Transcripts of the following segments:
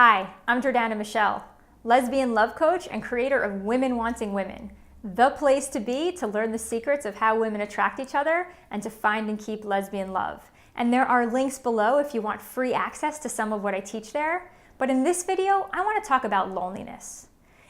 Hi, I'm Jordana Michelle, lesbian love coach and creator of Women Wanting Women, the place to be to learn the secrets of how women attract each other and to find and keep lesbian love. And there are links below if you want free access to some of what I teach there. But in this video, I want to talk about loneliness.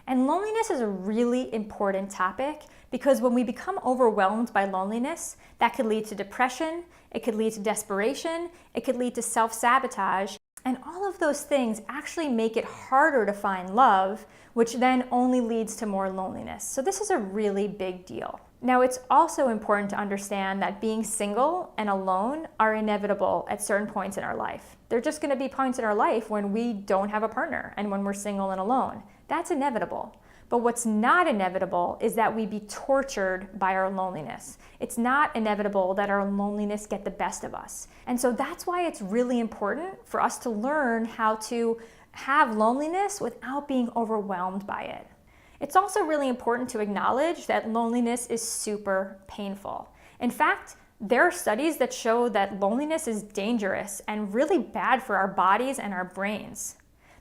And loneliness is a really important topic because when we become overwhelmed by loneliness, that could lead to depression, it could lead to desperation, it could lead to self-sabotage, and all of those things actually make it harder to find love, which then only leads to more loneliness. So this is a really big deal. Now, it's also important to understand that being single and alone are inevitable at certain points in our life. There are just going to be points in our life when we don't have a partner and when we're single and alone. That's inevitable. But what's not inevitable is that we be tortured by our loneliness. It's not inevitable that our loneliness get the best of us. And so that's why it's really important for us to learn how to have loneliness without being overwhelmed by it. It's also really important to acknowledge that loneliness is super painful. In fact, there are studies that show that loneliness is dangerous and really bad for our bodies and our brains.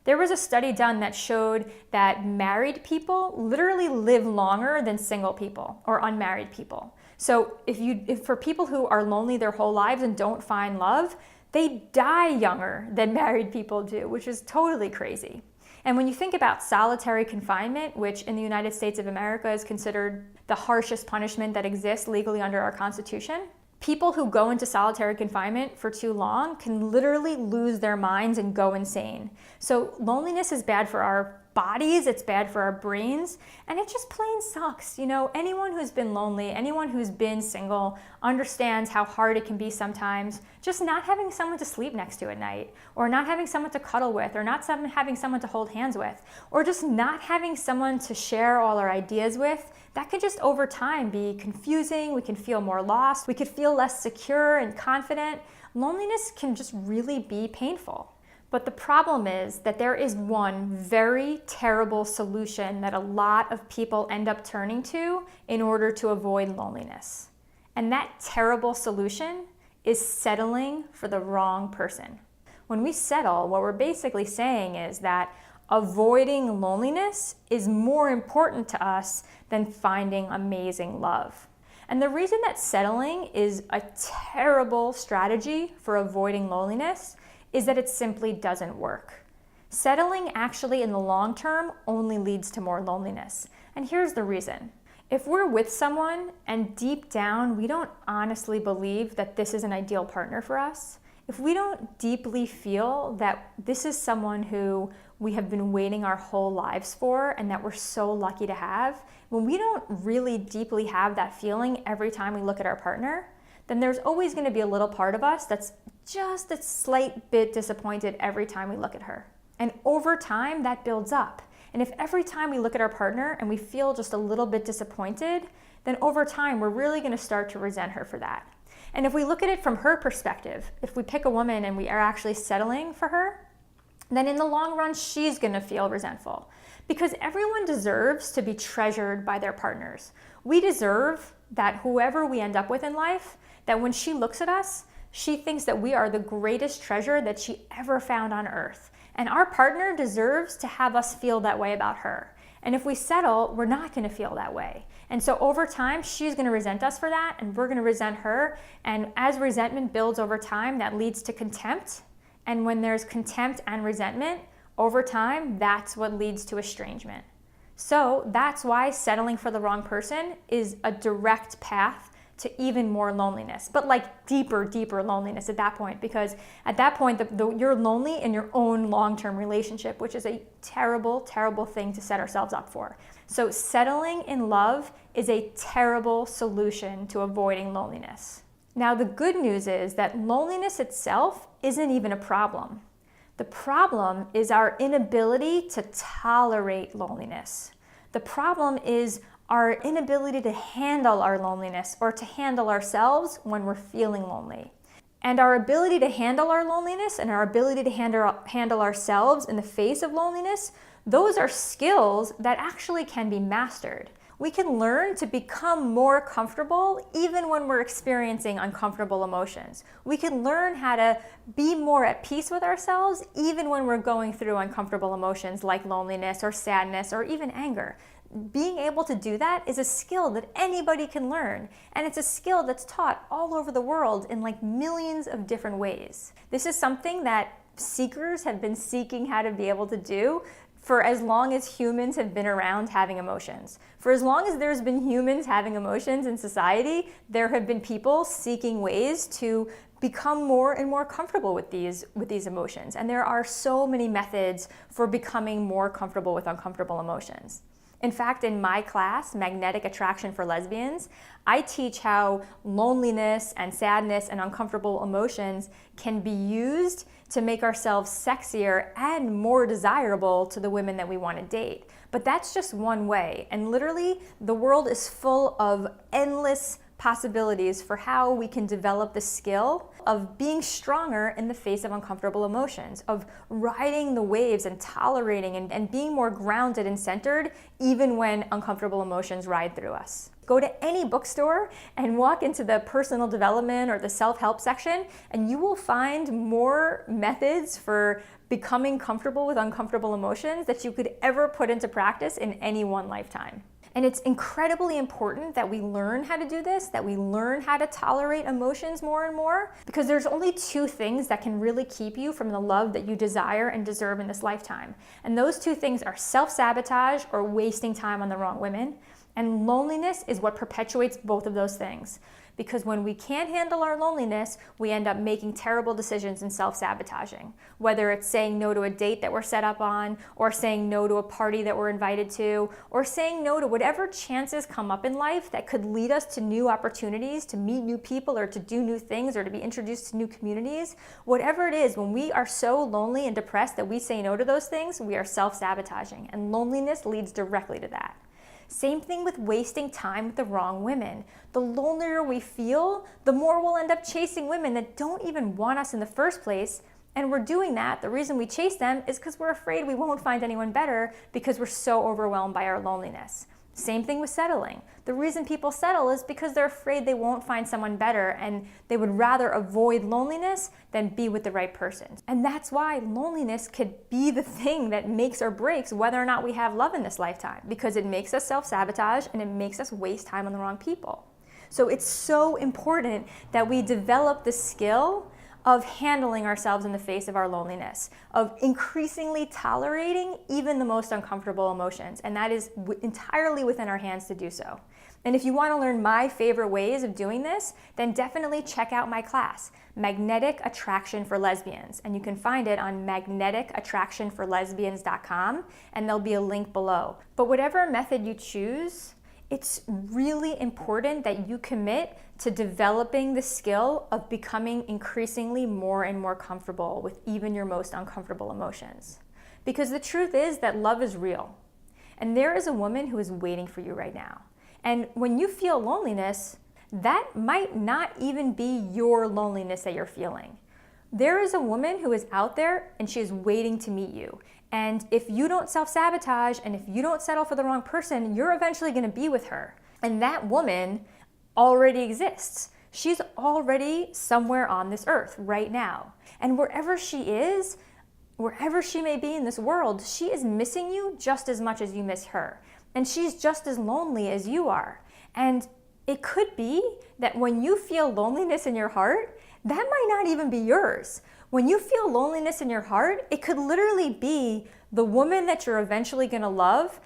There was a study done that showed that married people literally live longer than single people or unmarried people. So if for people who are lonely their whole lives and don't find love, they die younger than married people do, which is totally crazy. And when you think about solitary confinement, which in the United States of America is considered the harshest punishment that exists legally under our Constitution, people who go into solitary confinement for too long can literally lose their minds and go insane. So loneliness is bad for our bodies, it's bad for our brains, and it just plain sucks. You know, anyone who's been lonely, anyone who's been single understands how hard it can be sometimes just not having someone to sleep next to at night, or not having someone to cuddle with, or not having someone to hold hands with, or just not having someone to share all our ideas with. That can just over time be confusing, we can feel more lost, we could feel less secure and confident. Loneliness can just really be painful. But the problem is that there is one very terrible solution that a lot of people end up turning to in order to avoid loneliness. And that terrible solution is settling for the wrong person. When we settle, what we're basically saying is that avoiding loneliness is more important to us than finding amazing love. And the reason that settling is a terrible strategy for avoiding loneliness is that it simply doesn't work. Settling actually in the long term only leads to more loneliness. And here's the reason. If we're with someone and deep down we don't honestly believe that this is an ideal partner for us, if we don't deeply feel that this is someone who we have been waiting our whole lives for and that we're so lucky to have, when we don't really deeply have that feeling every time we look at our partner, then there's always going to be a little part of us that's just a slight bit disappointed every time we look at her. And over time, that builds up. And if every time we look at our partner and we feel just a little bit disappointed, then over time, we're really going to start to resent her for that. And if we look at it from her perspective, if we pick a woman and we are actually settling for her, then in the long run, she's going to feel resentful. Because everyone deserves to be treasured by their partners. We deserve that whoever we end up with in life, that when she looks at us, she thinks that we are the greatest treasure that she ever found on earth. And our partner deserves to have us feel that way about her. And if we settle, we're not going to feel that way. And so over time, she's going to resent us for that, and we're going to resent her. And as resentment builds over time, that leads to contempt. And when there's contempt and resentment, over time, that's what leads to estrangement. So that's why settling for the wrong person is a direct path to even more loneliness, but like deeper loneliness at that point, because at that point, you're lonely in your own long-term relationship, which is a terrible, terrible thing to set ourselves up for. So settling in love is a terrible solution to avoiding loneliness. Now, the good news is that loneliness itself isn't even a problem. The problem is our inability to tolerate loneliness. The problem is our inability to handle our loneliness or to handle ourselves when we're feeling lonely. And our ability to handle our loneliness and our ability to handle ourselves in the face of loneliness, those are skills that actually can be mastered. We can learn to become more comfortable even when we're experiencing uncomfortable emotions. We can learn how to be more at peace with ourselves even when we're going through uncomfortable emotions like loneliness or sadness or even anger. Being able to do that is a skill that anybody can learn, and it's a skill that's taught all over the world in like millions of different ways. This is something that seekers have been seeking how to be able to do for as long as humans have been around having emotions. For as long as there's been humans having emotions in society, there have been people seeking ways to become more and more comfortable with these emotions. And there are so many methods for becoming more comfortable with uncomfortable emotions. In fact, in my class, Magnetic Attraction for Lesbians, I teach how loneliness and sadness and uncomfortable emotions can be used to make ourselves sexier and more desirable to the women that we want to date. But that's just one way. And literally, the world is full of endless possibilities for how we can develop the skill of being stronger in the face of uncomfortable emotions, of riding the waves and tolerating and being more grounded and centered even when uncomfortable emotions ride through us. Go to any bookstore and walk into the personal development or the self-help section, and you will find more methods for becoming comfortable with uncomfortable emotions that you could ever put into practice in any one lifetime. And it's incredibly important that we learn how to do this, that we learn how to tolerate emotions more and more, because there's only two things that can really keep you from the love that you desire and deserve in this lifetime. And those two things are self-sabotage or wasting time on the wrong women, and loneliness is what perpetuates both of those things. Because when we can't handle our loneliness, we end up making terrible decisions and self-sabotaging. Whether it's saying no to a date that we're set up on, or saying no to a party that we're invited to, or saying no to whatever chances come up in life that could lead us to new opportunities, to meet new people, or to do new things, or to be introduced to new communities. Whatever it is, when we are so lonely and depressed that we say no to those things, we are self-sabotaging, and loneliness leads directly to that. Same thing with wasting time with the wrong women. The lonelier we feel, the more we'll end up chasing women that don't even want us in the first place. And we're doing that, the reason we chase them is because we're afraid we won't find anyone better because we're so overwhelmed by our loneliness. Same thing with settling. The reason people settle is because they're afraid they won't find someone better, and they would rather avoid loneliness than be with the right person. And that's why loneliness could be the thing that makes or breaks whether or not we have love in this lifetime, because it makes us self-sabotage and it makes us waste time on the wrong people. So it's so important that we develop the skill of handling ourselves in the face of our loneliness, of increasingly tolerating even the most uncomfortable emotions, and that is entirely within our hands to do so. And if you want to learn my favorite ways of doing this, then definitely check out my class, Magnetic Attraction for Lesbians, and you can find it on magneticattractionforlesbians.com, and there'll be a link below. But whatever method you choose, it's really important that you commit to developing the skill of becoming increasingly more and more comfortable with even your most uncomfortable emotions. Because the truth is that love is real. And there is a woman who is waiting for you right now. And when you feel loneliness, that might not even be your loneliness that you're feeling. There is a woman who is out there and she is waiting to meet you. And if you don't self-sabotage and if you don't settle for the wrong person, you're eventually going to be with her. And that woman already exists. She's already somewhere on this earth right now. And wherever she is, wherever she may be in this world, she is missing you just as much as you miss her. And she's just as lonely as you are. And it could be that when you feel loneliness in your heart, that might not even be yours. When you feel loneliness in your heart, it could literally be the woman that you're eventually going to love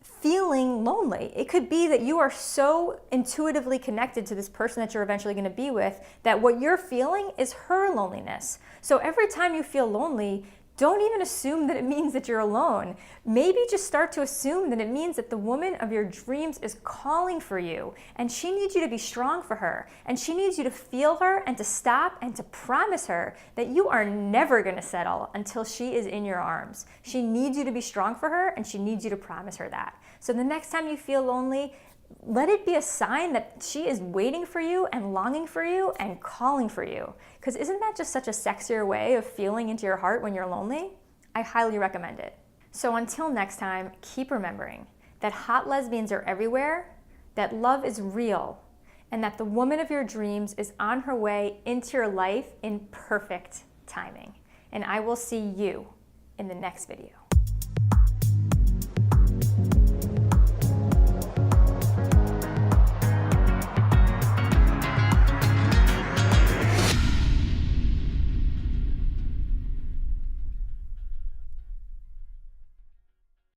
feeling lonely. It could be that you are so intuitively connected to this person that you're eventually going to be with that what you're feeling is her loneliness. So every time you feel lonely, don't even assume that it means that you're alone. Maybe just start to assume that it means that the woman of your dreams is calling for you, and she needs you to be strong for her, and she needs you to feel her and to stop and to promise her that you are never going to settle until she is in your arms. She needs you to be strong for her, and she needs you to promise her that. So the next time you feel lonely, let it be a sign that she is waiting for you and longing for you and calling for you. Because isn't that just such a sexier way of feeling into your heart when you're lonely? I highly recommend it. So until next time, keep remembering that hot lesbians are everywhere, that love is real, and that the woman of your dreams is on her way into your life in perfect timing. And I will see you in the next video.